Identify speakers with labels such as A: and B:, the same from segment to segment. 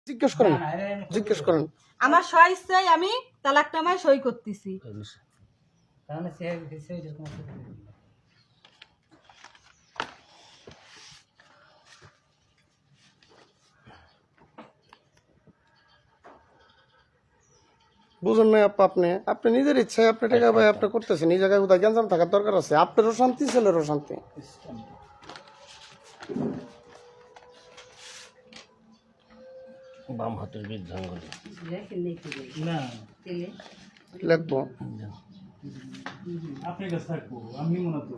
A: জিজ্ঞেস করেন, জিজ্ঞেস করেন।
B: আমার সই ইচ্ছায় আমি তালাকনামায় সই করতেছি।
A: বুঝুন না আপা, আপনি নিজের ইচ্ছায় আপনি টাকা ভাই আপনি করতেছেন, এই জায়গায় কোথায় গ্যাঞ্জাম থাকার দরকার আছে? আপনারও শান্তি, ছেলেরও শান্তি।
C: বাম হাতের বৃদ্ধাঙ্গুল
A: লিখবো
D: আপনার কাছে থাকবো আমি মনে তো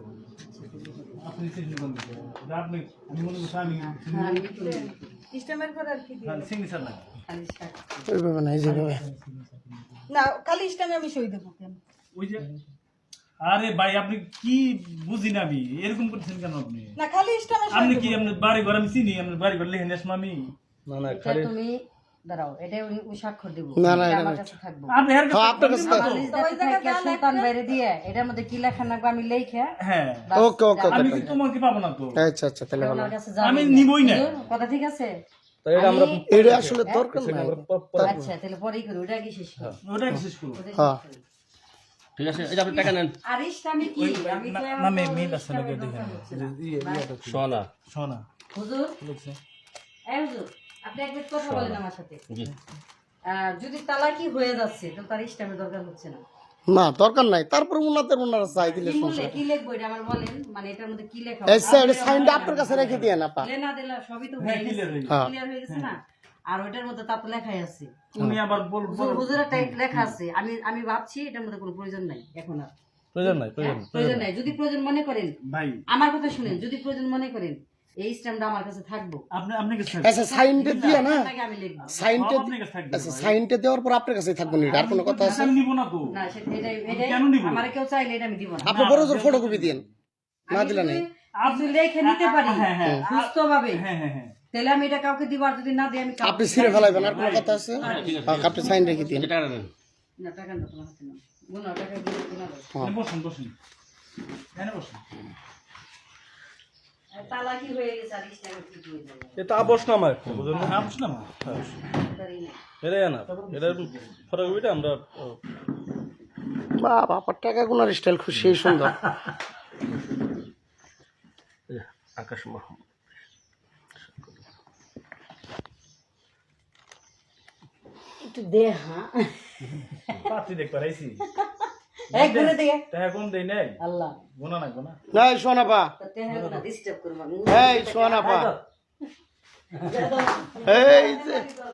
D: আপনি চিন্তা করবেন আপনি আমি মনে করছি আমি
B: ইস্টেমের পর আর কি দিবেন?
D: সিগনেচার না
A: ওইভাবে না, এই যেভাবে।
B: না, খালি ইস্টেমে আমি সই দেবো কেন?
D: ওই যে আরে ভাই আপনি কি বুঝি না আমি এরকম করছেন কেন আপনি
B: না, খালি ইস্টেমে সই
D: আপনি
B: দেবো।
D: কি আপনার বাড়ি ঘর আমি চিনি আপনার বাড়ি ঘর লিখে নিয়ে আমি
A: না না,
E: এটা তুমি দাঁড়াও, এটা উনি স্বাক্ষর দিব।
A: না, না,
E: এটা
A: এটা
E: আমার
A: না।
E: কাছে থাকবো।
D: আপনি এর
A: হ্যাঁ, আপনার কাছে থাকবো।
E: আমার লিস্ট দেখতে থাকে সুলতান বাইরে দিয়ে এটার মধ্যে কি লেখা লাগবে আমি লেখা
D: হ্যাঁ
A: ওকে ওকে
D: আমি
A: ওকে,
D: কি তোমাকে পাবো না তো
A: আচ্ছা আচ্ছা, তাহলে ভালো।
E: ওনার কাছে যাবে
D: আমি
E: না।
D: নিবই না।
E: হুজুর, কথা ঠিক আছে?
A: এটা আসলে দরকার নাই।
E: আচ্ছা তাহলে পরেই করি, ওটা কি শেষ করি?
D: ওটা শেষ করবো
E: ওটা শেষ
A: হ্যাঁ।
E: করি।
C: ঠিক আছে, এই যে আপনি টাকা নেন।
E: আর ইসলামে কি? আমি তো
D: না
E: এখন
D: মিল আছে
E: ইসলামের
D: নাকি
E: দরকার
D: দেখেন
E: হচ্ছে না।
C: সোনা
D: শোনা
E: হুজুর, এই হুজুর, আপনি এক মিনিট কথা বলেন আমার সাথে।
C: জি
E: যদি তালাকি হয়ে যাচ্ছে তো তার ইসলামের দরকার হচ্ছে না।
A: না, দরকার নাই। তারপর ওনারা চাই দিলে
E: কি
A: সমস্যা।
E: বললে কি লিখবো এটা আমার বলেন, মানে এটার মধ্যে কি লেখা
A: এই সাইডে সাইনটা আপনার কাছে রেখে দিয়ে না আপা।
E: লেনা দিলা সবই তো হয়ে গেছে,
A: হ্যাঁ।
E: ক্লিয়ার হয়ে গেছে না? আর ওইটার মধ্যে তা তো লেখাই আছে,
D: উনি আবার বলবো
E: হুজুরের টাইপ লেখা আছে। আমি ভাবছি এটার মধ্যে কোনো প্রয়োজন নাই এখন আর।
D: প্রয়োজন নাই
E: প্রয়োজন নাই। যদি প্রয়োজন মনে করেন,
D: ভাই
E: আমার কথা শুনেন, যদি প্রয়োজন মনে করেন এই স্ট্যাম্পটা আমার কাছে থাকবো,
D: আপনি আপনি কাছে
A: আচ্ছা, সাইনটা দিয়ে না,
E: আগে আমি লিখবো।
A: সাইনটা,
D: আপনার কাছে থাকবে
A: আচ্ছা সাইনটা দেওয়ার পর আপনার কাছেই থাকবো না, আর কোনো কথা আছে?
D: আমি নিব না তো
E: না সেটা এটাই
D: কেন নিবো?
E: আমার কেউ চাইলে এটা আমি দিব না।
A: আপনি বড় জোর ফটোকপি দিন, না
E: আমি
A: দিলে নাই।
E: যদি লিখে নিতে পারি
D: হ্যাঁ, হ্যাঁ।
E: সুস্থ ভাবে,
D: হ্যাঁ হ্যাঁ হ্যাঁ
E: তাহলে আমি এটা কাউকে দিব, আর যদি না দিই আমি কাউকে
A: আপনি ছিঁড়ে ফেলাইবেন, আর কোনো কথা আছে?
C: ঠিক আছে,
A: হ্যাঁ, আপনি সাইন রেখে দিন।
C: এই যে টাকা নেন।
E: না টাকা না তোমার হাতে না, গুনা টাকা দিয়ে গুনা দাও।
A: হ্যাঁ।
D: বসুন বসুন এখানে বসুন
E: তালাকি হয়ে গেছে আর স্ট্যাম্প কি হয়ে যাবে?
F: এটা আবশ্যনামা একটা বুঝলেন না?
D: আপনি না
E: তারই না।
F: এটাই না, এটার ফটোকপিটা আমরা
A: বাবা, আপনার টাকা গুনার স্টাইল খুব সেই সুন্দর।
C: এই যে আকাশ মাহমুদ।
E: একটু দে, হ্যাঁ
D: পাত্রী দেখতে পারাইছি
E: এক গুনে দে
D: টাকা কোন দেই নাই
E: আল্লাহ,
D: গোনা না গোনা
A: এই শোনাপা,
E: তাতে হ্যাঁ গুনা ডিস্টার্ব করবা।
A: এই শোনাপা, এই যে